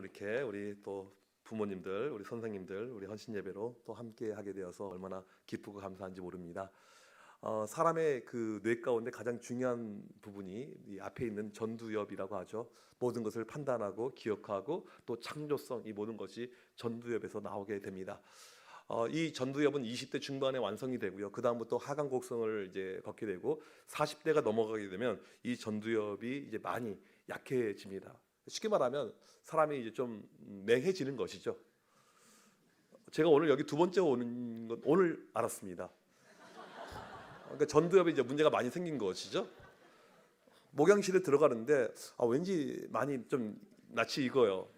이렇게 우리 또 부모님들, 우리 선생님들, 우리 헌신 예배로 또 함께 하게 되어서 얼마나 기쁘고 감사한지 모릅니다. 사람의 그 뇌 가운데 가장 중요한 부분이 이 앞에 있는 전두엽이라고 하죠. 모든 것을 판단하고 기억하고 또 창조성, 이 모든 것이 전두엽에서 나오게 됩니다. 이 전두엽은 20대 중반에 완성이 되고요. 그 다음부터 하강 곡성을 이제 걷게 되고 40대가 넘어가게 되면 이 전두엽이 이제 많이 약해집니다. 쉽게 말하면 사람이 이제 좀 맹해지는 것이죠. 제가 오늘 여기 두 번째 오는 건 오늘 알았습니다. 그러니까 전두엽에 이제 문제가 많이 생긴 것이죠. 목양실에 들어가는데 왠지 많이 좀 낯이 익어요.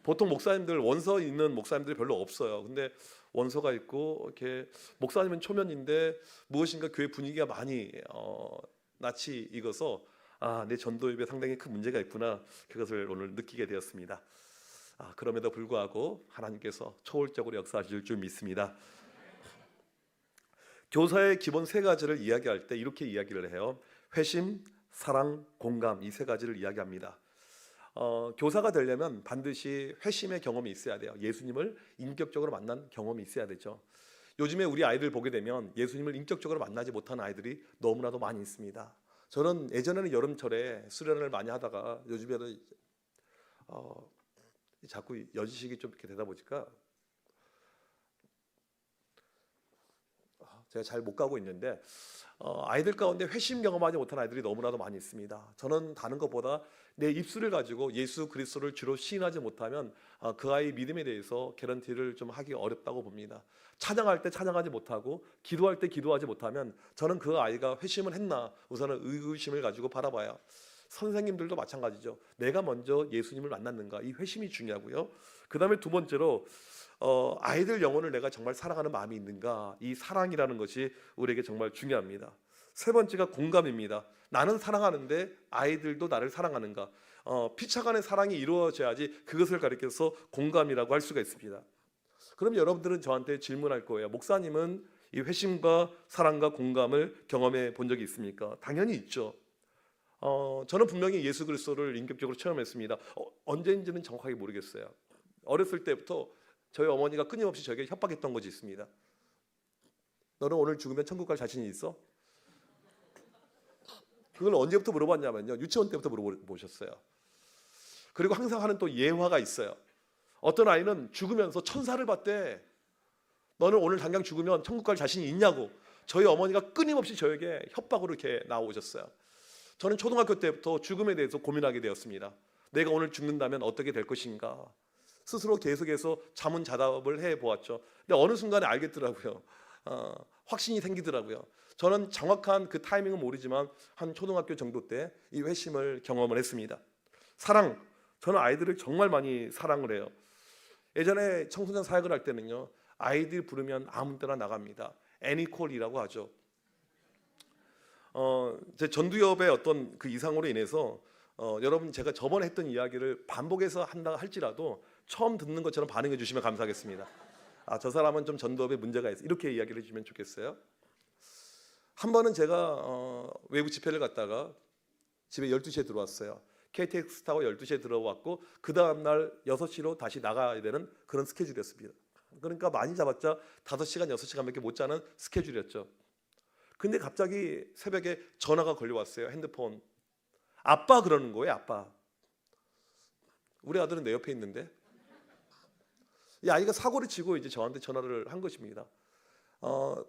보통 목사님들 원서 있는 목사님들이 별로 없어요. 근데 원서가 있고 이렇게 목사님은 초면인데 무엇인가 교회 분위기가 많이 낯이 익어서 내 전도엽에 상당히 큰 문제가 있구나, 그것을 오늘 느끼게 되었습니다. 그럼에도 불구하고 하나님께서 초월적으로 역사하실 줄 믿습니다. 교사의 기본 세 가지를 이야기할 때 이렇게 이야기를 해요. 회심, 사랑, 공감, 이 세 가지를 이야기합니다. 교사가 되려면 반드시 회심의 경험이 있어야 돼요. 예수님을 인격적으로 만난 경험이 있어야 되죠. 요즘에 우리 아이들 보게 되면 예수님을 인격적으로 만나지 못한 아이들이 너무나도 많이 있습니다. 저는 예전에는 여름철에 수련을 많이 하다가 요즘에는 자꾸 여지식이 좀 이렇게 되다 보니까 제가 잘 못 가고 있는데 아이들 가운데 회심 경험하지 못한 아이들이 너무나도 많이 있습니다. 저는 다른 것보다 내 입술을 가지고 예수 그리스도를 주로 시인하지 못하면 그 아이 믿음에 대해서 개런티를 좀 하기 어렵다고 봅니다. 찬양할 때 찬양하지 못하고 기도할 때 기도하지 못하면 저는 그 아이가 회심을 했나 우선은 의구심을 가지고 바라봐야. 선생님들도 마찬가지죠. 내가 먼저 예수님을 만났는가, 이 회심이 중요하고요. 그 다음에 두 번째로 아이들 영혼을 내가 정말 사랑하는 마음이 있는가, 이 사랑이라는 것이 우리에게 정말 중요합니다. 세 번째가 공감입니다. 나는 사랑하는데 아이들도 나를 사랑하는가, 피차간의 사랑이 이루어져야지 그것을 가리켜서 공감이라고 할 수가 있습니다. 그럼 여러분들은 저한테 질문할 거예요. 목사님은 이 회심과 사랑과 공감을 경험해 본 적이 있습니까? 당연히 있죠. 저는 분명히 예수 그리스도를 인격적으로 체험했습니다. 언제인지는 정확하게 모르겠어요. 어렸을 때부터 저희 어머니가 끊임없이 저에게 협박했던 것이 있습니다. 너는 오늘 죽으면 천국 갈 자신이 있어? 그걸 언제부터 물어봤냐면요, 유치원 때부터 물어보셨어요. 그리고 항상 하는 또 예화가 있어요. 어떤 아이는 죽으면서 천사를 봤대. 너는 오늘 당장 죽으면 천국 갈 자신이 있냐고 저희 어머니가 끊임없이 저에게 협박으로 이렇게 나오셨어요. 저는 초등학교 때부터 죽음에 대해서 고민하게 되었습니다. 내가 오늘 죽는다면 어떻게 될 것인가, 스스로 계속해서 자문자답을 해보았죠. 근데 어느 순간에 알겠더라고요. 확신이 생기더라고요. 저는 정확한 그 타이밍은 모르지만 한 초등학교 정도 때 이 회심을 경험을 했습니다. 사랑, 저는 아이들을 정말 많이 사랑을 해요. 예전에 청소년 사역을 할 때는요, 아이들 부르면 아무 때나 나갑니다. 애니콜이라고 하죠. 제 전두엽의 어떤 그 이상으로 인해서 여러분, 제가 저번에 했던 이야기를 반복해서 한다 할지라도 처음 듣는 것처럼 반응해 주시면 감사하겠습니다. 저 사람은 좀 전두엽에 문제가 있어, 이렇게 이야기를 해주면 좋겠어요. 한 번은 제가 외부 집회를 갔다가 집에 12시에 들어왔어요. KTX 타고 12시에 들어왔고 그 다음날 6시로 다시 나가야 되는 그런 스케줄이었습니다. 그러니까 많이 잡았자 5시간, 6시간밖에 못 자는 스케줄이었죠. 근데 갑자기 새벽에 전화가 걸려왔어요. 핸드폰. 아빠 그러는 거예요. 아빠. 우리 아들은 내 옆에 있는데. 이 아이가 사고를 치고 이제 저한테 전화를 한 것입니다.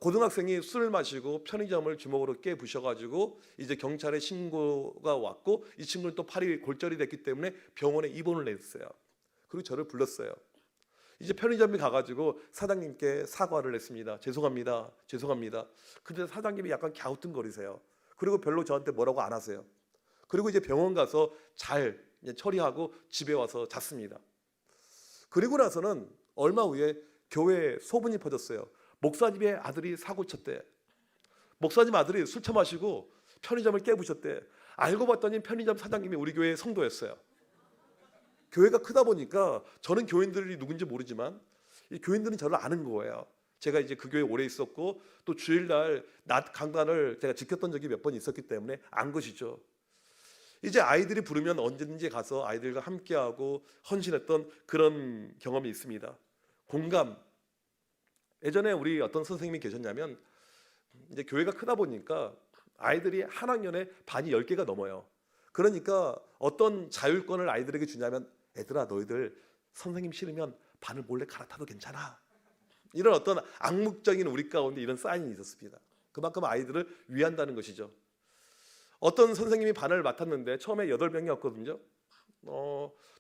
고등학생이 술을 마시고 편의점을 주먹으로 깨부셔가지고 이제 경찰에 신고가 왔고 이 친구는 또 팔이 골절이 됐기 때문에 병원에 입원을 했어요. 그리고 저를 불렀어요. 이제 편의점에 가가지고 사장님께 사과를 했습니다. 죄송합니다. 근데 사장님이 약간 갸우뚱거리세요. 그리고 별로 저한테 뭐라고 안 하세요. 그리고 이제 병원 가서 잘 처리하고 집에 와서 잤습니다. 그리고 나서는 얼마 후에 교회에 소문이 퍼졌어요. 목사님의 아들이 사고 쳤대. 목사님 아들이 술 처마시고 편의점을 깨부셨대. 알고 봤더니 편의점 사장님이 우리 교회 성도였어요. 교회가 크다 보니까 저는 교인들이 누군지 모르지만 이 교인들은 저를 아는 거예요. 제가 이제 그 교회에 오래 있었고 또 주일날 낮 강단을 제가 지켰던 적이 몇 번 있었기 때문에 안 것이죠. 이제 아이들이 부르면 언제든지 가서 아이들과 함께하고 헌신했던 그런 경험이 있습니다. 공감. 예전에 우리 어떤 선생님이 계셨냐면 이제 교회가 크다 보니까 아이들이 한 학년에 반이 10개가 넘어요. 그러니까 어떤 자율권을 아이들에게 주냐면 애들아 너희들 선생님 싫으면 반을 몰래 갈아타도 괜찮아. 이런 어떤 암묵적인 우리 가운데 이런 사인이 있었습니다. 그만큼 아이들을 위한다는 것이죠. 어떤 선생님이 반을 맡았는데 처음에 8명이었거든요.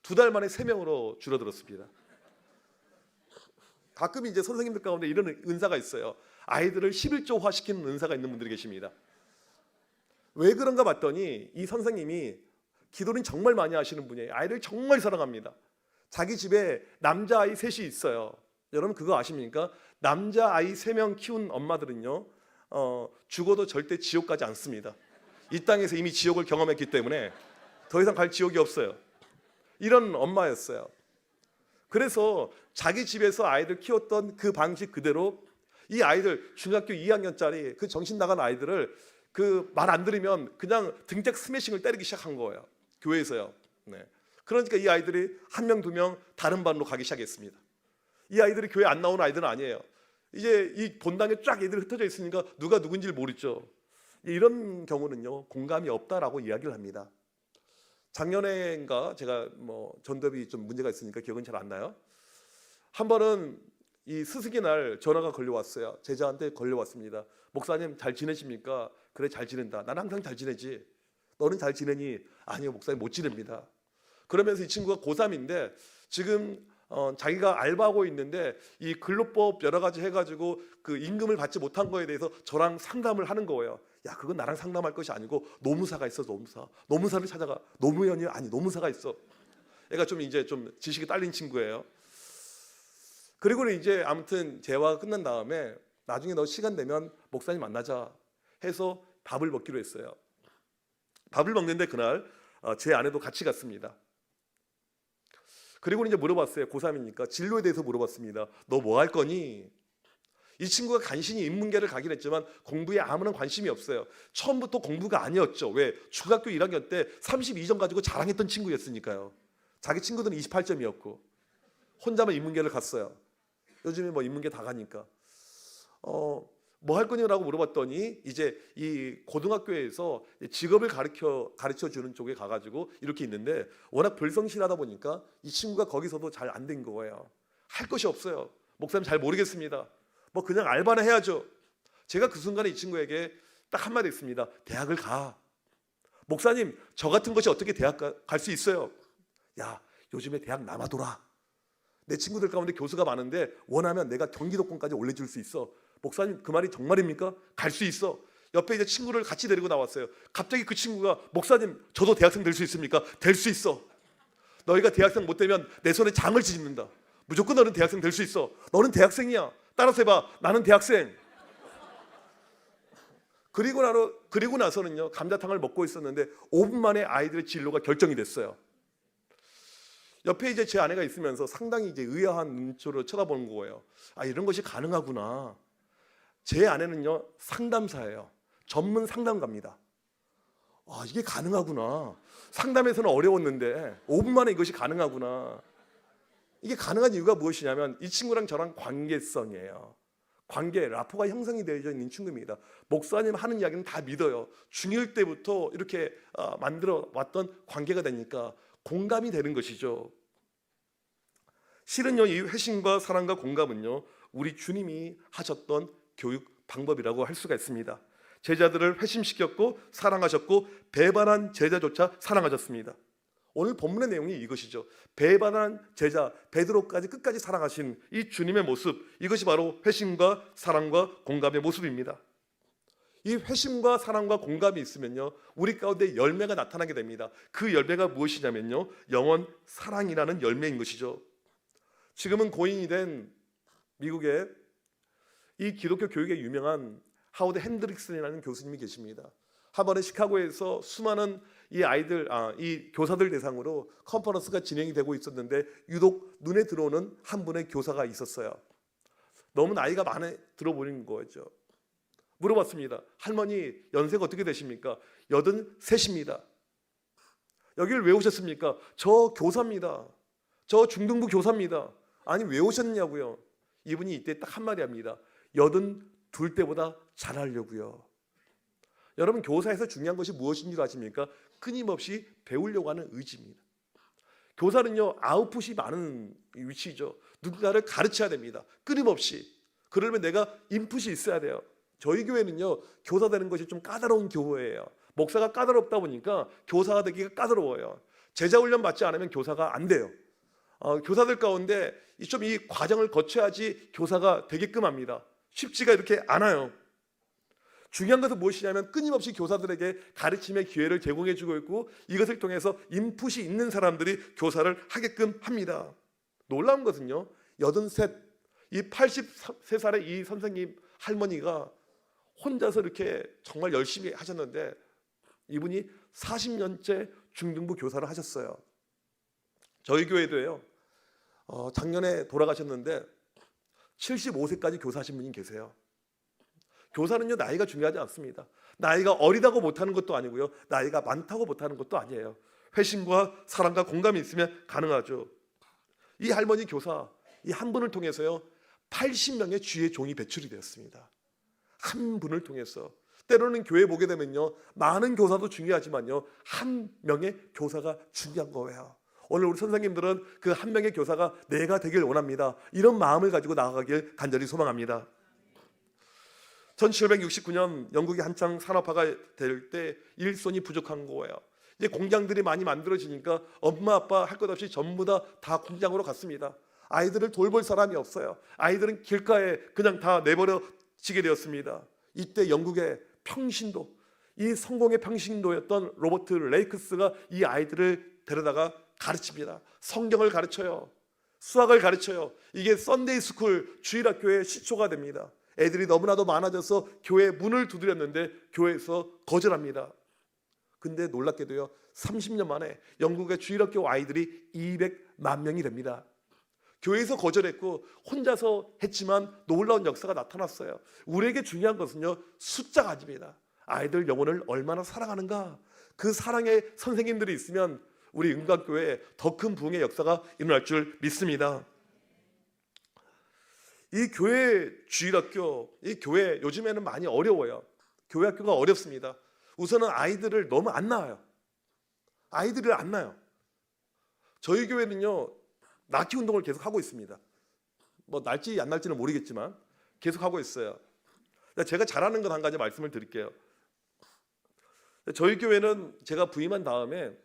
2달 만에 3명으로 줄어들었습니다. 가끔 이제 선생님들 가운데 이런 은사가 있어요. 아이들을 11조화 시키는 은사가 있는 분들이 계십니다. 왜 그런가 봤더니 이 선생님이 기도는 정말 많이 하시는 분이에요. 아이를 정말 사랑합니다. 자기 집에 남자아이 3이 있어요. 여러분 그거 아십니까? 남자아이 3명 키운 엄마들은요 죽어도 절대 지옥 가지 않습니다. 이 땅에서 이미 지옥을 경험했기 때문에 더 이상 갈 지옥이 없어요. 이런 엄마였어요. 그래서 자기 집에서 아이들 키웠던 그 방식 그대로 이 아이들 중학교 2학년짜리 그 정신 나간 아이들을 그 말 안 들으면 그냥 등짝 스매싱을 때리기 시작한 거예요. 교회에서요. 네. 그러니까 이 아이들이 1명, 2명 다른 반으로 가기 시작했습니다. 이 아이들이 교회 안 나오는 아이들은 아니에요. 이제 이 본당에 쫙 애들이 흩어져 있으니까 누가 누군지를 모르죠. 이런 경우는요 공감이 없다라고 이야기를 합니다. 작년에인가 제가 전도비 좀 문제가 있으니까 기억은 잘 안 나요. 한 번은 이 스승의 날 전화가 걸려왔어요. 제자한테 걸려왔습니다. 목사님 잘 지내십니까? 그래 잘 지낸다. 난 항상 잘 지내지. 너는 잘 지내니? 아니요 목사님 못 지냅니다. 그러면서 이 친구가 고3인데 지금 자기가 알바하고 있는데 이 근로법 여러 가지 해가지고 그 임금을 받지 못한 거에 대해서 저랑 상담을 하는 거예요. 야 그건 나랑 상담할 것이 아니고 노무사가 있어. 노무사를 찾아가. 노무현이 아니 노무사가 있어. 얘가 좀 이제 좀 지식이 딸린 친구예요. 그리고는 이제 아무튼 대화가 끝난 다음에 나중에 너 시간 되면 목사님 만나자 해서 밥을 먹기로 했어요. 밥을 먹는데 그날 제 아내도 같이 갔습니다. 그리고 이제 물어봤어요. 고3이니까 진로에 대해서 물어봤습니다. 너 뭐 할 거니? 이 친구가 간신히 인문계를 가긴 했지만 공부에 아무런 관심이 없어요. 처음부터 공부가 아니었죠. 왜? 중학교 1학년 때 32점 가지고 자랑했던 친구였으니까요. 자기 친구들은 28점이었고 혼자만 인문계를 갔어요. 요즘에 인문계 다 가니까 뭐 할 거냐라고 물어봤더니 이제 이 고등학교에서 직업을 가르쳐 주는 쪽에 가가지고 이렇게 있는데 워낙 불성실하다 보니까 이 친구가 거기서도 잘 안 된 거예요. 할 것이 없어요. 목사님 잘 모르겠습니다. 그냥 알바나 해야죠. 제가 그 순간에 이 친구에게 딱 한마디 했습니다. 대학을 가. 목사님 저 같은 것이 어떻게 대학 갈 수 있어요? 야 요즘에 대학 남아돌아. 내 친구들 가운데 교수가 많은데 원하면 내가 경기도권까지 올려줄 수 있어. 목사님 그 말이 정말입니까? 갈 수 있어. 옆에 이제 친구를 같이 데리고 나왔어요. 갑자기 그 친구가 목사님 저도 대학생 될 수 있습니까? 될 수 있어. 너희가 대학생 못 되면 내 손에 장을 찢는다. 무조건 너는 대학생 될 수 있어. 너는 대학생이야. 따라서 해봐. 나는 대학생. 그리고 나서는요 감자탕을 먹고 있었는데 5분 만에 아이들의 진로가 결정이 됐어요. 옆에 이제 제 아내가 있으면서 상당히 이제 의아한 눈초로 쳐다보는 거예요. 아 이런 것이 가능하구나. 제 아내는요 상담사예요. 전문 상담가입니다. 아 이게 가능하구나. 상담에서는 어려웠는데 5분 만에 이것이 가능하구나. 이게 가능한 이유가 무엇이냐면 이 친구랑 저랑 관계성이에요. 관계, 라포가 형성이 되어져 있는 친구입니다. 목사님 하는 이야기는 다 믿어요. 중1 때부터 이렇게 만들어 왔던 관계가 되니까 공감이 되는 것이죠. 실은요 이 회심과 사랑과 공감은요 우리 주님이 하셨던 교육 방법이라고 할 수가 있습니다. 제자들을 회심시켰고 사랑하셨고 배반한 제자조차 사랑하셨습니다. 오늘 본문의 내용이 이것이죠. 배반한 제자 베드로까지 끝까지 사랑하신 이 주님의 모습, 이것이 바로 회심과 사랑과 공감의 모습입니다. 이 회심과 사랑과 공감이 있으면요 우리 가운데 열매가 나타나게 됩니다. 그 열매가 무엇이냐면요 영원 사랑이라는 열매인 것이죠. 지금은 고인이 된 미국의 이 기독교 교육에 유명한 하워드 핸드릭슨이라는 교수님이 계십니다. 한 번에 시카고에서 수많은 이 교사들 대상으로 컨퍼런스가 진행이 되고 있었는데 유독 눈에 들어오는 한 분의 교사가 있었어요. 너무 나이가 많아 들어보는 거죠. 물어봤습니다. 할머니 연세가 어떻게 되십니까? 83입니다. 여기를 왜 오셨습니까? 저 교사입니다. 저 중등부 교사입니다. 아니 왜 오셨냐고요? 이분이 이때 딱 한마디 합니다. 82때보다 잘하려고요. 여러분 교사에서 중요한 것이 무엇인 줄 아십니까? 끊임없이 배우려고 하는 의지입니다. 교사는요 아웃풋이 많은 위치죠. 누군가를 가르쳐야 됩니다. 끊임없이. 그러면 내가 인풋이 있어야 돼요. 저희 교회는요 교사 되는 것이 좀 까다로운 교회예요. 목사가 까다롭다 보니까 교사가 되기가 까다로워요. 제자 훈련 받지 않으면 교사가 안 돼요. 교사들 가운데 좀 이 과정을 거쳐야지 교사가 되게끔 합니다. 쉽지가 이렇게 않아요. 중요한 것은 무엇이냐면 끊임없이 교사들에게 가르침의 기회를 제공해주고 있고 이것을 통해서 인풋이 있는 사람들이 교사를 하게끔 합니다. 놀라운 것은요 83, 이 83살의 이 선생님 할머니가 혼자서 이렇게 정말 열심히 하셨는데 이분이 40년째 중등부 교사를 하셨어요. 저희 교회도요 작년에 돌아가셨는데 75세까지 교사하신 분이 계세요. 교사는요 나이가 중요하지 않습니다. 나이가 어리다고 못하는 것도 아니고요 나이가 많다고 못하는 것도 아니에요. 회심과 사랑과 공감이 있으면 가능하죠. 이 할머니 교사 이 한 분을 통해서요 80명의 주의 종이 배출이 되었습니다. 한 분을 통해서. 때로는 교회 보게 되면요 많은 교사도 중요하지만요 한 명의 교사가 중요한 거예요. 오늘 우리 선생님들은 그 한 명의 교사가 내가 되길 원합니다. 이런 마음을 가지고 나아가길 간절히 소망합니다. 1769년 영국이 한창 산업화가 될 때 일손이 부족한 거예요. 이제 공장들이 많이 만들어지니까 엄마 아빠 할 것 없이 전부 다 공장으로 갔습니다. 아이들을 돌볼 사람이 없어요. 아이들은 길가에 그냥 다 내버려지게 되었습니다. 이때 영국의 평신도, 이 성공의 평신도였던 로버트 레이크스가 이 아이들을 데려다가 가르칩니다. 성경을 가르쳐요. 수학을 가르쳐요. 이게 썬데이 스쿨 주일학교의 시초가 됩니다. 애들이 너무나도 많아져서 교회 문을 두드렸는데 교회에서 거절합니다. 근데 놀랍게도요 30년 만에 영국의 주일학교 아이들이 200만 명이 됩니다. 교회에서 거절했고 혼자서 했지만 놀라운 역사가 나타났어요. 우리에게 중요한 것은요 숫자가 아닙니다. 아이들 영혼을 얼마나 사랑하는가. 그 사랑의 선생님들이 있으면 우리 은광교회에 더 큰 부흥의 역사가 일어날 줄 믿습니다. 이 교회 주일학교, 이 교회 요즘에는 많이 어려워요. 교회 학교가 어렵습니다. 우선은 아이들을 너무 안 낳아요. 아이들을 안 낳아요. 저희 교회는요 낳기 운동을 계속 하고 있습니다. 뭐 날지 안 날지는 모르겠지만 계속 하고 있어요. 제가 잘하는 건 한 가지 말씀을 드릴게요. 저희 교회는 제가 부임한 다음에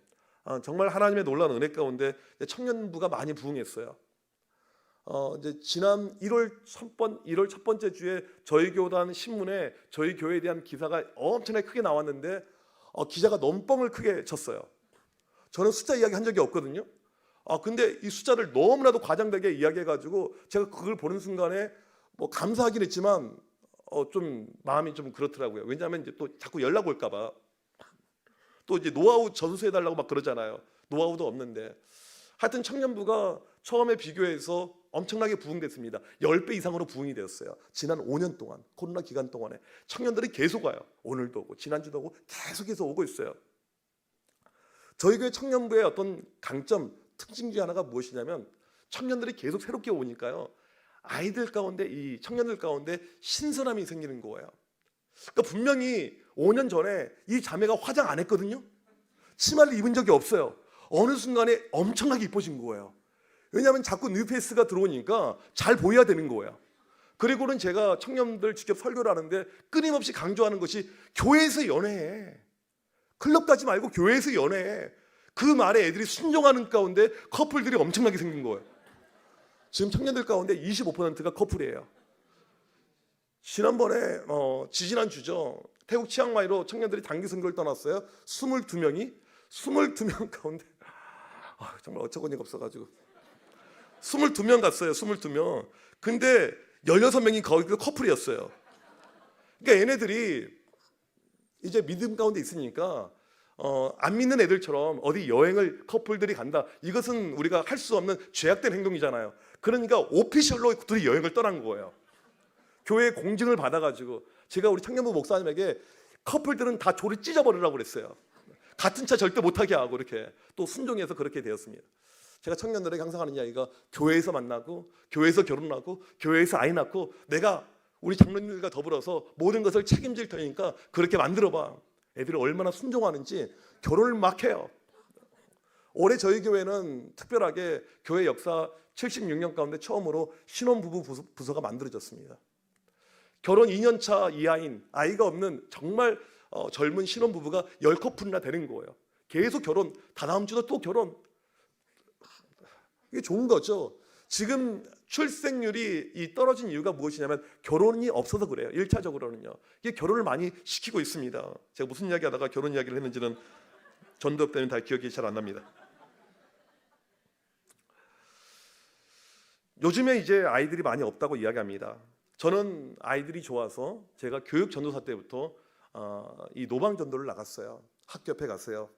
정말 하나님의 놀라운 은혜 가운데 청년부가 많이 부흥했어요. 이제 지난 1월 첫 번째 주에 저희 교단 신문에 저희 교회에 대한 기사가 엄청나게 크게 나왔는데 기자가 너무 뻥을 크게 쳤어요. 저는 숫자 이야기 한 적이 없거든요. 근데 이 숫자를 너무나도 과장되게 이야기해가지고 제가 그걸 보는 순간에 뭐 감사하긴 했지만 좀 마음이 좀 그렇더라고요. 왜냐하면 이제 또 자꾸 연락 올까봐. 또 이제 노하우 전수해달라고 막 그러잖아요. 노하우도 없는데. 하여튼 청년부가 처음에 비교해서 엄청나게 부흥됐습니다. 10배 이상으로 부흥이 되었어요. 지난 5년 동안 코로나 기간 동안에 청년들이 계속 와요. 오늘도 오고 지난주도 오고 계속해서 오고 있어요. 저희 교회 청년부의 어떤 강점, 특징 중 하나가 무엇이냐면 청년들이 계속 새롭게 오니까요. 아이들 가운데 이 청년들 가운데 신선함이 생기는 거예요. 그러니까 분명히 5년 전에 이 자매가 화장 안 했거든요. 치마를 입은 적이 없어요. 어느 순간에 엄청나게 이뻐진 거예요. 왜냐하면 자꾸 뉴페이스가 들어오니까 잘 보여야 되는 거예요. 그리고는 제가 청년들 직접 설교를 하는데 끊임없이 강조하는 것이 교회에서 연애해. 클럽 가지 말고 교회에서 연애해. 그 말에 애들이 순종하는 가운데 커플들이 엄청나게 생긴 거예요. 지금 청년들 가운데 25%가 커플이에요. 지난번에 지지난 주죠. 태국 치앙마이로 청년들이 단기 선교를 떠났어요. 22명 가운데 정말 어처구니가 없어가지고 22명 갔어요. 22명. 근데 16명이 거기서 커플이었어요. 그러니까 얘네들이 이제 믿음 가운데 있으니까 안 믿는 애들처럼 어디 여행을 커플들이 간다. 이것은 우리가 할 수 없는 죄악된 행동이잖아요. 그러니까 오피셜로 둘이 여행을 떠난 거예요. 교회 공증을 받아가지고 제가 우리 청년부 목사님에게 커플들은 다 조리 찢어버리라고 그랬어요. 같은 차 절대 못 타게 하고 이렇게 또 순종해서 그렇게 되었습니다. 제가 청년들에게 항상 하는 이야기가 교회에서 만나고 교회에서 결혼하고 교회에서 아이 낳고 내가 우리 장로님들과 더불어서 모든 것을 책임질 테니까 그렇게 만들어봐. 애들이 얼마나 순종하는지 결혼을 막 해요. 올해 저희 교회는 특별하게 교회 역사 76년 가운데 처음으로 신혼부부 부서가 만들어졌습니다. 결혼 2년 차 이하인 아이가 없는 정말 젊은 신혼부부가 10커플이나 되는 거예요. 계속 결혼, 다다음 주도 또 결혼. 이게 좋은 거죠. 지금 출생률이 떨어진 이유가 무엇이냐면 결혼이 없어서 그래요. 1차적으로는요. 이게 결혼을 많이 시키고 있습니다. 제가 무슨 이야기 하다가 결혼 이야기를 했는지는 전도업 때문에 다 기억이 잘 안 납니다. 요즘에 이제 아이들이 많이 없다고 이야기합니다. 저는 아이들이 좋아서 제가 교육 전도사 때부터 이 노방 전도를 나갔어요. 학교 옆에 갔어요.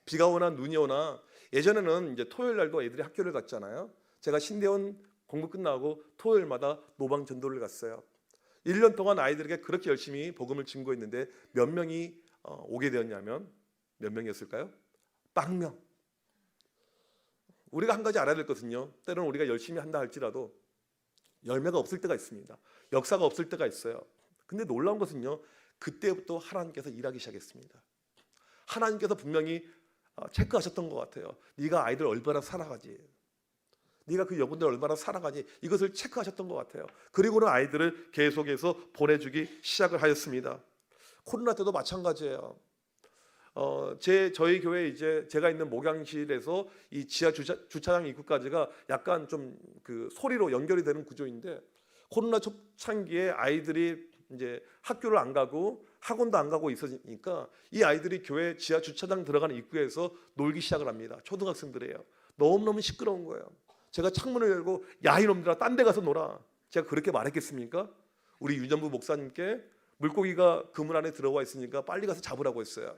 비가 오나 눈이 오나 예전에는 이제 토요일 날도 애들이 학교를 갔잖아요. 제가 신대원 공부 끝나고 토요일마다 노방 전도를 갔어요. 1년 동안 아이들에게 그렇게 열심히 복음을 증거했는데 몇 명이 오게 되었냐면 몇 명이었을까요? 빵명. 우리가 한 가지 알아야 될 것은요. 때로는 우리가 열심히 한다 할지라도 열매가 없을 때가 있습니다. 역사가 없을 때가 있어요. 근데 놀라운 것은요. 그때부터 하나님께서 일하기 시작했습니다. 하나님께서 분명히 체크하셨던 것 같아요. 네가 아이들 얼마나 사랑하지? 네가 그 여군들 얼마나 사랑하지? 이것을 체크하셨던 것 같아요. 그리고는 아이들을 계속해서 보내주기 시작을 하였습니다. 코로나 때도 마찬가지예요. 저희 교회 이제 제가 있는 목양실에서 이 지하 주차장 입구까지가 약간 좀 그 소리로 연결이 되는 구조인데 코로나 초창기에 아이들이 이제 학교를 안 가고 학원도 안 가고 있으니까 이 아이들이 교회 지하 주차장 들어가는 입구에서 놀기 시작을 합니다. 초등학생들이에요. 너무너무 시끄러운 거예요. 제가 창문을 열고 야 이놈들아 딴 데 가서 놀아. 제가 그렇게 말했겠습니까? 우리 유전부 목사님께 물고기가 그물 안에 들어와 있으니까 빨리 가서 잡으라고 했어요.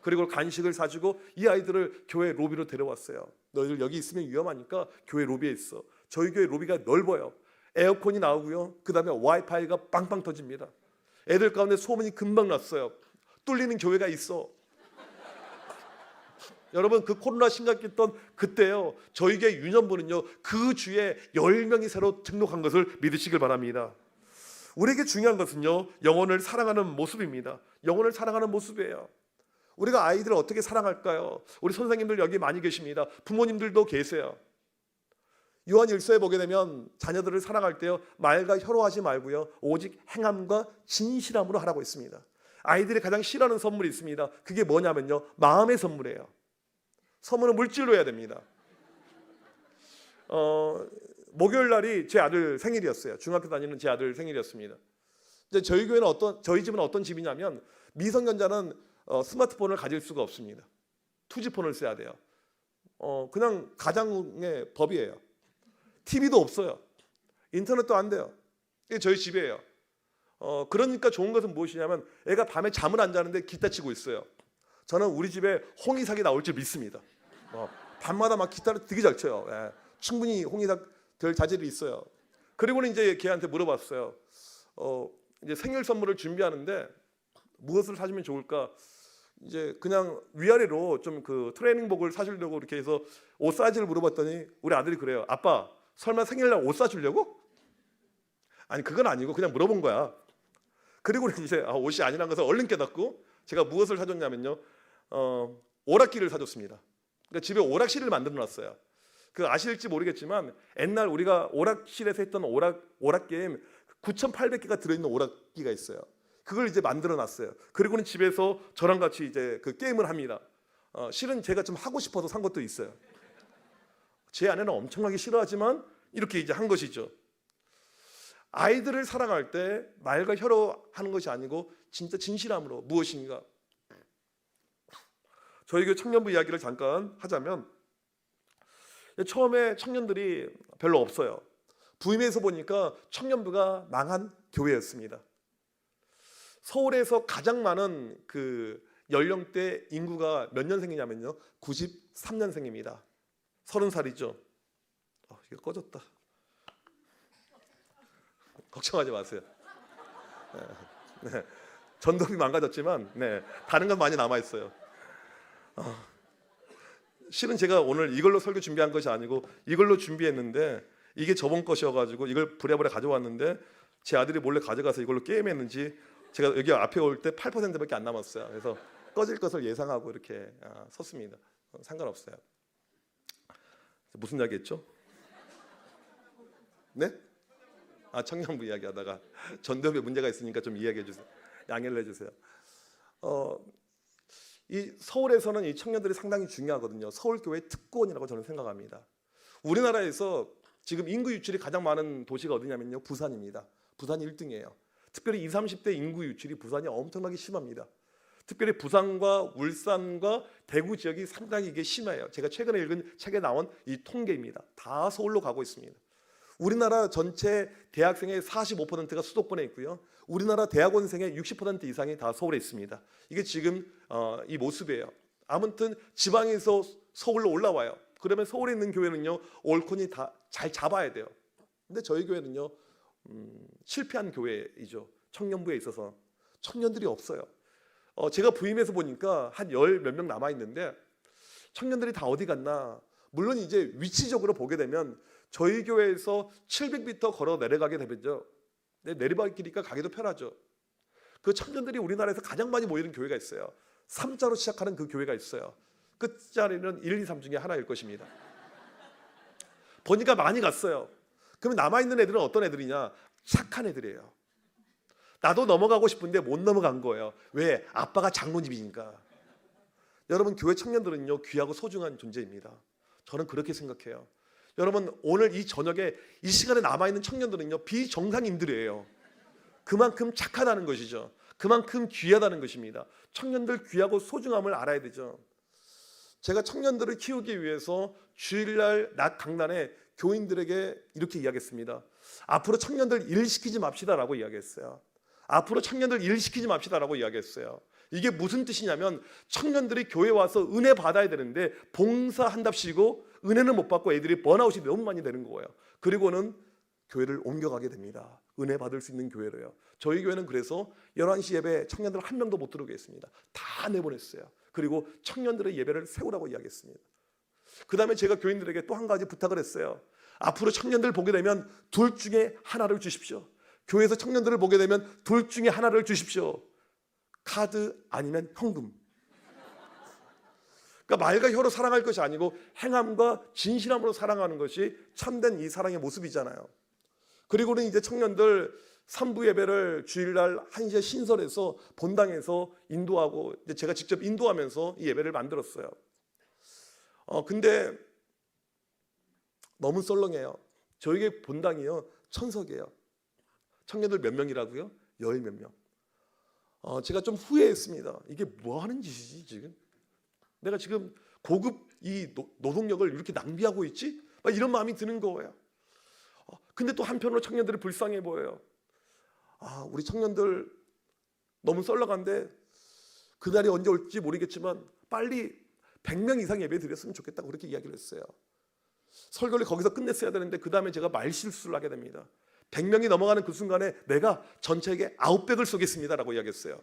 그리고 간식을 사주고 이 아이들을 교회 로비로 데려왔어요. 너희들 여기 있으면 위험하니까 교회 로비에 있어. 저희 교회 로비가 넓어요. 에어컨이 나오고요. 그 다음에 와이파이가 빵빵 터집니다. 애들 가운데 소문이 금방 났어요. 뚫리는 교회가 있어. 여러분 그 코로나 심각했던 그때요. 저희 교회 유년부는요. 그 주에 10명이 새로 등록한 것을 믿으시길 바랍니다. 우리에게 중요한 것은요. 영혼을 사랑하는 모습입니다. 영혼을 사랑하는 모습이에요. 우리가 아이들을 어떻게 사랑할까요? 우리 선생님들 여기 많이 계십니다. 부모님들도 계세요. 요한 1서에 보게 되면 자녀들을 사랑할 때요. 말과 혀로 하지 말고요. 오직 행함과 진실함으로 하라고 했습니다. 아이들이 가장 싫어하는 선물이 있습니다. 그게 뭐냐면요. 마음의 선물이에요. 선물은 물질로 해야 됩니다. 목요일 날이 제 아들 생일이었어요. 중학교 다니는 제 아들 생일이었습니다. 이제 저희 집은 어떤 집이냐면 미성년자는 스마트폰을 가질 수가 없습니다. 투지폰을 써야 돼요. 그냥 가장의 법이에요. TV도 없어요. 인터넷도 안 돼요. 이게 저희 집이에요. 그러니까 좋은 것은 무엇이냐면 애가 밤에 잠을 안 자는데 기타 치고 있어요. 저는 우리 집에 홍이삭이 나올 줄 믿습니다. 밤마다 막 기타를 되게 잘 쳐요. 예. 충분히 홍이삭 될 자질이 있어요. 그리고는 이제 걔한테 물어봤어요. 이제 생일 선물을 준비하는데 무엇을 사주면 좋을까? 이제 그냥 위아래로 좀 그 트레이닝복을 사주려고 이렇게 해서 옷 사이즈를 물어봤더니 우리 아들이 그래요. 아빠 설마 생일날 옷 사주려고? 아니 그건 아니고 그냥 물어본 거야. 그리고 이제 옷이 아니란 것을 얼른 깨닫고 제가 무엇을 사줬냐면요. 오락기를 사줬습니다. 그러니까 집에 오락실을 만들어 놨어요. 그 아실지 모르겠지만 옛날 우리가 오락실에서 했던 오락 게임 9,800개가 들어있는 오락기가 있어요. 그걸 이제 만들어 놨어요. 그리고는 집에서 저랑 같이 이제 그 게임을 합니다. 실은 제가 좀 하고 싶어서 산 것도 있어요. 제 아내는 엄청나게 싫어하지만 이렇게 이제 한 것이죠. 아이들을 사랑할 때 말과 혀로 하는 것이 아니고 진짜 진실함으로 무엇인가. 저희 교회 청년부 이야기를 잠깐 하자면 처음에 청년들이 별로 없어요. 부임해서 보니까 청년부가 망한 교회였습니다. 서울에서 가장 많은 그 연령대 인구가 몇 년생이냐면요. 93년생입니다. 30살이죠. 이거 꺼졌다. 걱정하지 마세요. 네. 전도비 망가졌지만 다른 건 많이 남아 있어요. 실은 제가 오늘 이걸로 설교 준비한 것이 아니고 이걸로 준비했는데 이게 저번 것이어가지고 이걸 부랴부랴 가져왔는데 제 아들이 몰래 가져가서 이걸로 게임했는지 제가 여기 앞에 올 때 8%밖에 안 남았어요. 그래서 꺼질 것을 예상하고 이렇게 섰습니다. 상관없어요. 무슨 이야기했죠? 네? 청년부 이야기하다가 전도에 문제가 있으니까 좀 이야기해 주세요. 양해를 해주세요. 이 서울에서는 이 청년들이 상당히 중요하거든요. 서울교회 특권이라고 저는 생각합니다. 우리나라에서 지금 인구 유출이 가장 많은 도시가 어디냐면요, 부산입니다. 부산이 1등이에요. 특별히 20, 30대 인구 유출이 부산이 엄청나게 심합니다. 특별히 부산과 울산과 대구 지역이 상당히 이게 심해요. 제가 최근에 읽은 책에 나온 이 통계입니다. 다 서울로 가고 있습니다. 우리나라 전체 대학생의 45%가 수도권에 있고요. 우리나라 대학원생의 60% 이상이 다 서울에 있습니다. 이게 지금 이 모습이에요. 아무튼 지방에서 서울로 올라와요. 그러면 서울에 있는 교회는요, 올콘이 다 잘 잡아야 돼요. 근데 저희 교회는요, 실패한 교회이죠. 청년부에 있어서 청년들이 없어요. 제가 부임해서 보니까 한 10 몇 명 남아 있는데 청년들이 다 어디 갔나? 물론 이제 위치적으로 보게 되면 저희 교회에서 700m 걸어 내려가게 되면요, 내리막길이니까 가기도 편하죠. 그 청년들이 우리나라에서 가장 많이 모이는 교회가 있어요. 3자로 시작하는 그 교회가 있어요. 끝자리는 1, 2, 3 중에 하나일 것입니다. 보니까 많이 갔어요. 그러면 남아있는 애들은 어떤 애들이냐? 착한 애들이에요. 나도 넘어가고 싶은데 못 넘어간 거예요. 왜? 아빠가 장로님이니까. 여러분, 교회 청년들은요, 귀하고 소중한 존재입니다. 저는 그렇게 생각해요. 여러분, 오늘 이 저녁에 이 시간에 남아있는 청년들은요, 비정상인들이에요. 그만큼 착하다는 것이죠. 그만큼 귀하다는 것입니다. 청년들 귀하고 소중함을 알아야 되죠. 제가 청년들을 키우기 위해서 주일날 낮 강단에 교인들에게 이렇게 이야기했습니다. 앞으로 청년들 일 시키지 맙시다라고 이야기했어요. 앞으로 청년들 일 시키지 맙시다라고 이야기했어요. 이게 무슨 뜻이냐면 청년들이 교회 와서 은혜 받아야 되는데 봉사한답시고 은혜는 못 받고 애들이 번아웃이 너무 많이 되는 거예요. 그리고는 교회를 옮겨가게 됩니다. 은혜 받을 수 있는 교회로요. 저희 교회는 그래서 11시 예배 청년들 한 명도 못 들어오게 했습니다. 다 내보냈어요. 그리고 청년들의 예배를 세우라고 이야기했습니다. 그 다음에 제가 교인들에게 또 한 가지 부탁을 했어요. 앞으로 청년들 보게 되면 둘 중에 하나를 주십시오. 교회에서 청년들을 보게 되면 둘 중에 하나를 주십시오. 카드 아니면 현금. 그러니까 말과 혀로 사랑할 것이 아니고 행함과 진실함으로 사랑하는 것이 참된 이 사랑의 모습이잖아요. 그리고는 이제 청년들 3부 예배를 주일날 1시에 신설해서 본당에서 인도하고 이제 제가 직접 인도하면서 이 예배를 만들었어요. 근데 너무 썰렁해요. 저에게 본당이요, 천석이에요. 청년들 몇 명이라고요? 10 몇 명. 제가 좀 후회했습니다. 이게 뭐 하는 짓이지 지금? 내가 지금 고급 이 노동력을 이렇게 낭비하고 있지? 막 이런 마음이 드는 거예요. 근데 또 한편으로 청년들이 불쌍해 보여요. 우리 청년들 너무 썰렁한데 그날이 언제 올지 모르겠지만 빨리 100명 이상 예배 드렸으면 좋겠다고 그렇게 이야기를 했어요. 설교를 거기서 끝냈어야 되는데 그 다음에 제가 말실수를 하게 됩니다. 100명이 넘어가는 그 순간에 내가 전체에게 아웃백을 쏘겠습니다라고 이야기했어요.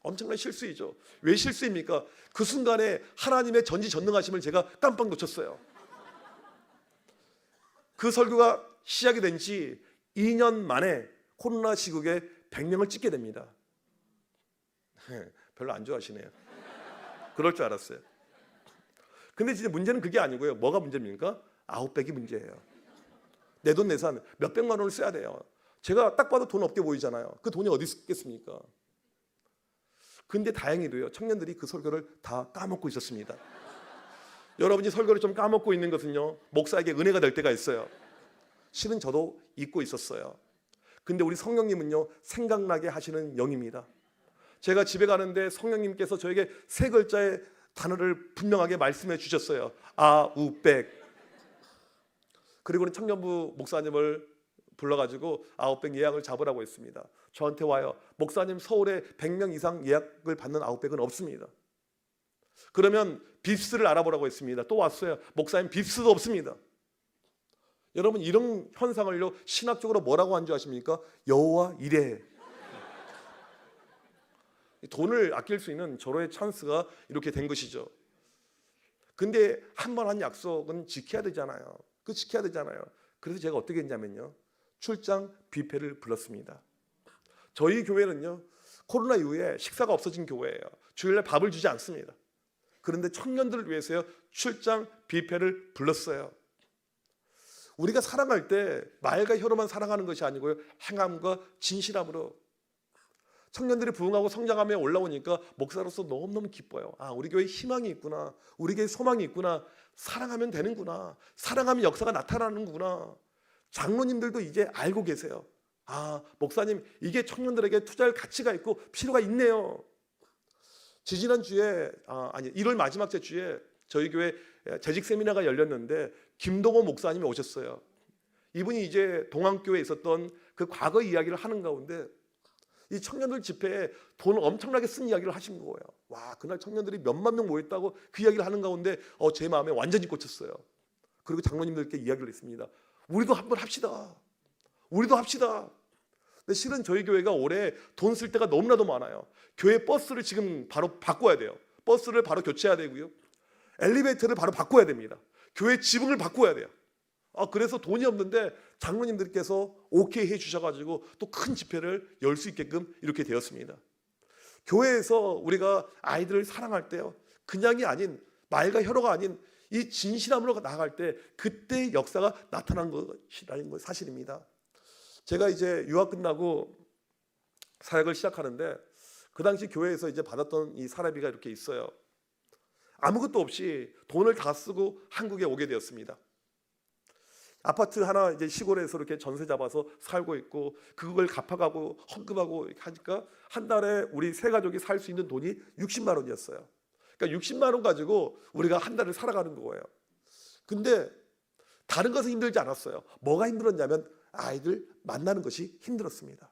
엄청난 실수이죠. 왜 실수입니까? 그 순간에 하나님의 전지전능하심을 제가 깜빡 놓쳤어요. 그 설교가 시작이 된 지 2년 만에 코로나 시국에 100명을 찍게 됩니다. 별로 안 좋아하시네요. 그럴 줄 알았어요. 근데 진짜 문제는 그게 아니고요. 뭐가 문제입니까? 아웃백이 문제예요. 내돈내산 몇백만 원을 써야 돼요. 제가 딱 봐도 돈 없게 보이잖아요. 그 돈이 어디 있겠습니까? 근데 다행히도요, 청년들이 그 설교를 다 까먹고 있었습니다. 여러분이 설교를 좀 까먹고 있는 것은요, 목사에게 은혜가 될 때가 있어요. 실은 저도 잊고 있었어요. 근데 우리 성령님은요, 생각나게 하시는 영입니다. 제가 집에 가는데 성령님께서 저에게 3글자의 단어를 분명하게 말씀해 주셨어요. 아우백. 그리고는 청년부 목사님을 불러가지고 아웃백 예약을 잡으라고 했습니다. 저한테 와요. 목사님, 서울에 100명 이상 예약을 받는 아웃백은 없습니다. 그러면 빕스를 알아보라고 했습니다. 또 왔어요. 목사님, 빕스도 없습니다. 여러분, 이런 현상을요, 신학적으로 뭐라고 한 줄 아십니까? 여호와 이레. 돈을 아낄 수 있는 절호의 찬스가 이렇게 된 것이죠. 근데 한 번 한 약속은 지켜야 되잖아요. 그 지켜야 되잖아요. 그래서 제가 어떻게 했냐면요, 출장 뷔페를 불렀습니다. 저희 교회는요, 코로나 이후에 식사가 없어진 교회예요. 주일날 밥을 주지 않습니다. 그런데 청년들을 위해서요, 출장 뷔페를 불렀어요. 우리가 사랑할 때 말과 혀로만 사랑하는 것이 아니고요, 행함과 진실함으로. 청년들이 부흥하고 성장하며 올라오니까 목사로서 너무너무 기뻐요. 아, 우리 교회에 희망이 있구나, 우리 교회에 소망이 있구나, 사랑하면 되는구나, 사랑하면 역사가 나타나는구나. 장로님들도 이제 알고 계세요. 아, 목사님, 이게 청년들에게 투자할 가치가 있고 필요가 있네요. 지지난주에 1월 마지막 주에 저희 교회 재직 세미나가 열렸는데 김동호 목사님이 오셨어요. 이분이 이제 동안교회에 있었던 그 과거 이야기를 하는 가운데 이 청년들 집회에 돈을 엄청나게 쓴 이야기를 하신 거예요. 와, 그날 청년들이 몇만 명 모였다고 그 이야기를 하는 가운데 제 마음에 완전히 꽂혔어요. 그리고 장로님들께 이야기를 했습니다. 우리도 한번 합시다. 우리도 합시다. 근데 실은 저희 교회가 올해 돈 쓸 때가 너무나도 많아요. 교회 버스를 지금 바로 바꿔야 돼요. 버스를 바로 교체해야 되고요, 엘리베이터를 바로 바꿔야 됩니다. 교회 지붕을 바꿔야 돼요. 그래서 돈이 없는데 장로님들께서 오케이 해주셔가지고 또 큰 집회를 열 수 있게끔 이렇게 되었습니다. 교회에서 우리가 아이들을 사랑할 때요, 그냥이 아닌, 말과 혀로가 아닌 이 진실함으로 나아갈 때 그때 역사가 나타난 것이라는 것 사실입니다. 제가 이제 유학 끝나고 사역을 시작하는데 그 당시 교회에서 이제 받았던 이 사례비가 이렇게 있어요. 아무것도 없이 돈을 다 쓰고 한국에 오게 되었습니다. 아파트 하나 이제 시골에서 이렇게 전세 잡아서 살고 있고 그걸 갚아가고 헌금하고 이렇게 하니까 한 달에 우리 세 가족이 살 수 있는 돈이 60만 원이었어요. 그러니까 60만 원 가지고 우리가 한 달을 살아가는 거예요. 근데 다른 것은 힘들지 않았어요. 뭐가 힘들었냐면 아이들 만나는 것이 힘들었습니다.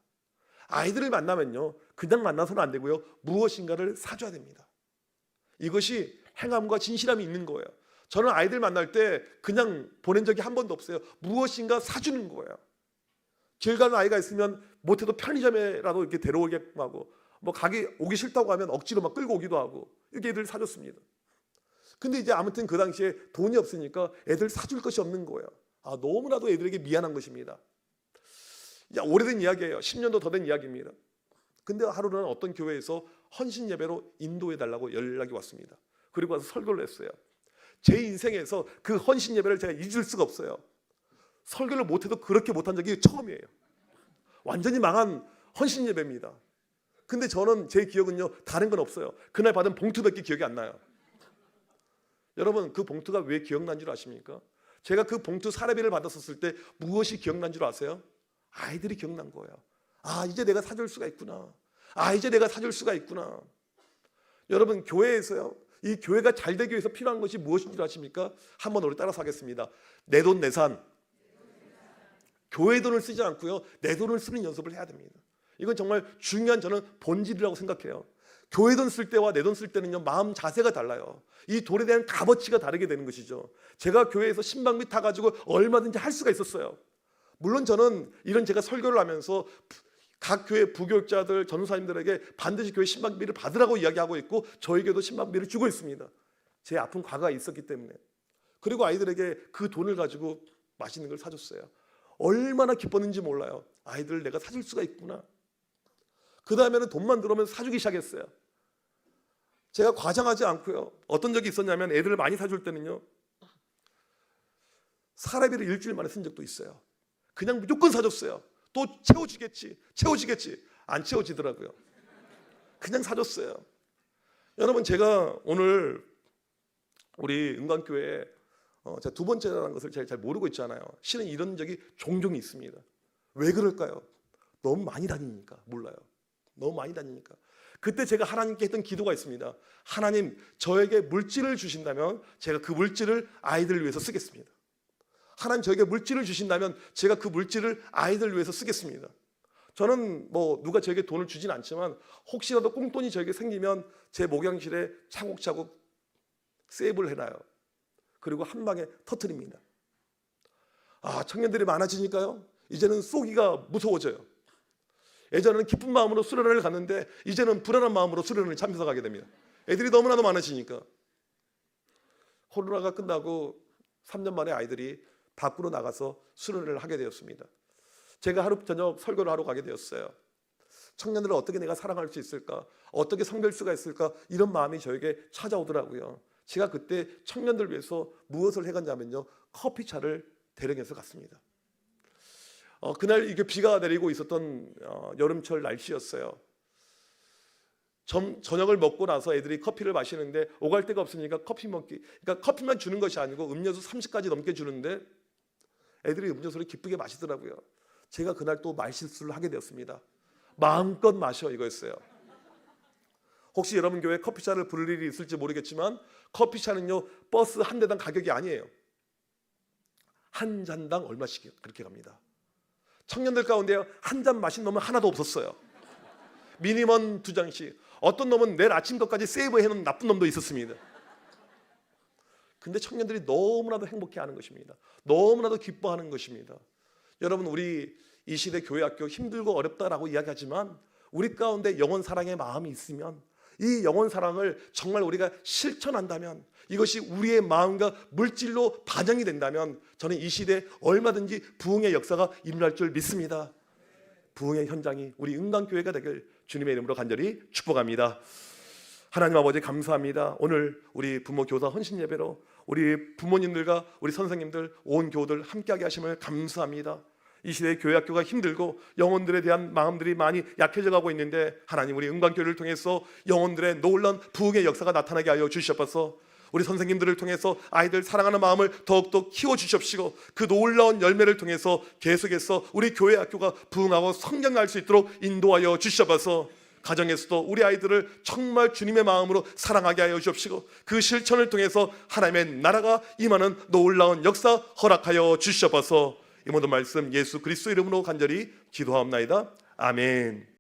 아이들을 만나면요, 그냥 만나서는 안 되고요, 무엇인가를 사줘야 됩니다. 이것이 행함과 진실함이 있는 거예요. 저는 아이들 만날 때 그냥 보낸 적이 한 번도 없어요. 무엇인가 사주는 거예요. 길 가는 아이가 있으면 못해도 편의점에라도 이렇게 데려오게끔 하고, 뭐 가게 오기 싫다고 하면 억지로 막 끌고 오기도 하고, 이렇게 애들 사줬습니다. 근데 이제 아무튼 그 당시에 돈이 없으니까 애들 사줄 것이 없는 거예요. 너무나도 애들에게 미안한 것입니다. 이제 오래된 이야기예요. 10년도 더 된 이야기입니다. 근데 하루는 어떤 교회에서 헌신 예배로 인도해 달라고 연락이 왔습니다. 그리고 와서 설교를 했어요. 제 인생에서 그 헌신 예배를 제가 잊을 수가 없어요. 설교를 못해도 그렇게 못한 적이 처음이에요. 완전히 망한 헌신 예배입니다. 근데 저는 제 기억은요, 다른 건 없어요. 그날 받은 봉투밖에 기억이 안 나요. 여러분, 그 봉투가 왜 기억난 줄 아십니까? 제가 그 봉투 사례비를 받았었을 때 무엇이 기억난 줄 아세요? 아이들이 기억난 거예요. 이제 내가 사줄 수가 있구나. 이제 내가 사줄 수가 있구나. 여러분, 교회에서요, 이 교회가 잘 되기 위해서 필요한 것이 무엇인 줄 아십니까? 한번 우리 따라서 하겠습니다. 내 돈 내산. 교회 돈을 쓰지 않고요, 내 돈을 쓰는 연습을 해야 됩니다. 이건 정말 중요한, 저는 본질이라고 생각해요. 교회 돈 쓸 때와 내 돈 쓸 때는요, 마음 자세가 달라요. 이 돈에 대한 값어치가 다르게 되는 것이죠. 제가 교회에서 신방비 타가지고 얼마든지 할 수가 있었어요. 물론 저는 이런 제가 설교를 하면서 각 교회 부교육자들, 전도사님들에게 반드시 교회 신방비를 받으라고 이야기하고 있고 저에게도 신방비를 주고 있습니다. 제 아픈 과거가 있었기 때문에. 그리고 아이들에게 그 돈을 가지고 맛있는 걸 사줬어요. 얼마나 기뻤는지 몰라요. 아이들을 내가 사줄 수가 있구나. 그 다음에는 돈만 들어오면 사주기 시작했어요. 제가 과장하지 않고요, 어떤 적이 있었냐면 애들을 많이 사줄 때는요, 사례비를 일주일 만에 쓴 적도 있어요. 그냥 무조건 사줬어요. 또 채워지겠지. 안 채워지더라고요. 그냥 사줬어요. 여러분, 제가 오늘 우리 은광교회에 제가 두 번째라는 것을 잘 모르고 있잖아요. 실은 이런 적이 종종 있습니다. 왜 그럴까요? 너무 많이 다니니까. 몰라요. 너무 많이 다니니까. 그때 제가 하나님께 했던 기도가 있습니다. 하나님, 저에게 물질을 주신다면 제가 그 물질을 아이들을 위해서 쓰겠습니다. 하나님, 저에게 물질을 주신다면 제가 그 물질을 아이들을 위해서 쓰겠습니다. 저는 뭐 누가 저에게 돈을 주진 않지만 혹시라도 꽁돈이 저에게 생기면 제 목양실에 차곡차곡 세이브를 해놔요. 그리고 한 방에 터뜨립니다. 청년들이 많아지니까요, 이제는 쏘기가 무서워져요. 예전에는 기쁜 마음으로 수련회를 갔는데 이제는 불안한 마음으로 수련회를 참석하게 됩니다. 애들이 너무나도 많아지니까. 코로나가 끝나고 3년 만에 아이들이 밖으로 나가서 수련회를 하게 되었습니다. 제가 하루 저녁 설교를 하러 가게 되었어요. 청년들을 어떻게 내가 사랑할 수 있을까? 어떻게 섬길 수가 있을까? 이런 마음이 저에게 찾아오더라고요. 제가 그때 청년들 위해서 무엇을 해갔냐면요, 커피차를 대령해서 갔습니다. 그날 이게 비가 내리고 있었던 여름철 날씨였어요. 저녁을 먹고 나서 애들이 커피를 마시는데 오갈 데가 없으니까 커피 먹기, 그러니까 커피만 주는 것이 아니고 음료수 30가지 넘게 주는데 애들이 음료수를 기쁘게 마시더라고요. 제가 그날 또 말실수를 하게 되었습니다. 마음껏 마셔 이거였어요. 혹시 여러분 교회에 커피차를 부를 일이 있을지 모르겠지만 커피차는요, 버스 한 대당 가격이 아니에요. 한 잔당 얼마씩 그렇게 갑니다. 청년들 가운데 한 잔 마신 놈은 하나도 없었어요. 미니멈 2잔씩. 어떤 놈은 내일 아침 것까지 세이브해놓은 나쁜 놈도 있었습니다. 근데 청년들이 너무나도 행복해하는 것입니다. 너무나도 기뻐하는 것입니다. 여러분, 우리 이 시대 교회학교 힘들고 어렵다라고 이야기하지만 우리 가운데 영원 사랑의 마음이 있으면, 이 영원 사랑을 정말 우리가 실천한다면, 이것이 우리의 마음과 물질로 반영이 된다면 저는 이 시대에 얼마든지 부흥의 역사가 임할 줄 믿습니다. 부흥의 현장이 우리 은광교회가 되길 주님의 이름으로 간절히 축복합니다. 하나님 아버지 감사합니다. 오늘 우리 부모 교사 헌신 예배로 우리 부모님들과 우리 선생님들 온 교우들 함께하게 하심을 감사합니다. 이 시대의 교회학교가 힘들고 영혼들에 대한 마음들이 많이 약해져 가고 있는데 하나님, 우리 은광교회를 통해서 영혼들의 놀라운 부흥의 역사가 나타나게 하여 주시옵소서. 우리 선생님들을 통해서 아이들 사랑하는 마음을 더욱더 키워주십시고 그 놀라운 열매를 통해서 계속해서 우리 교회학교가 부흥하고 성장할 수 있도록 인도하여 주시옵소서. 가정에서도 우리 아이들을 정말 주님의 마음으로 사랑하게 하여 주옵시고 그 실천을 통해서 하나님의 나라가 임하는 놀라운 역사 허락하여 주시옵소서. 이 모든 말씀 예수 그리스도 이름으로 간절히 기도하옵나이다. 아멘.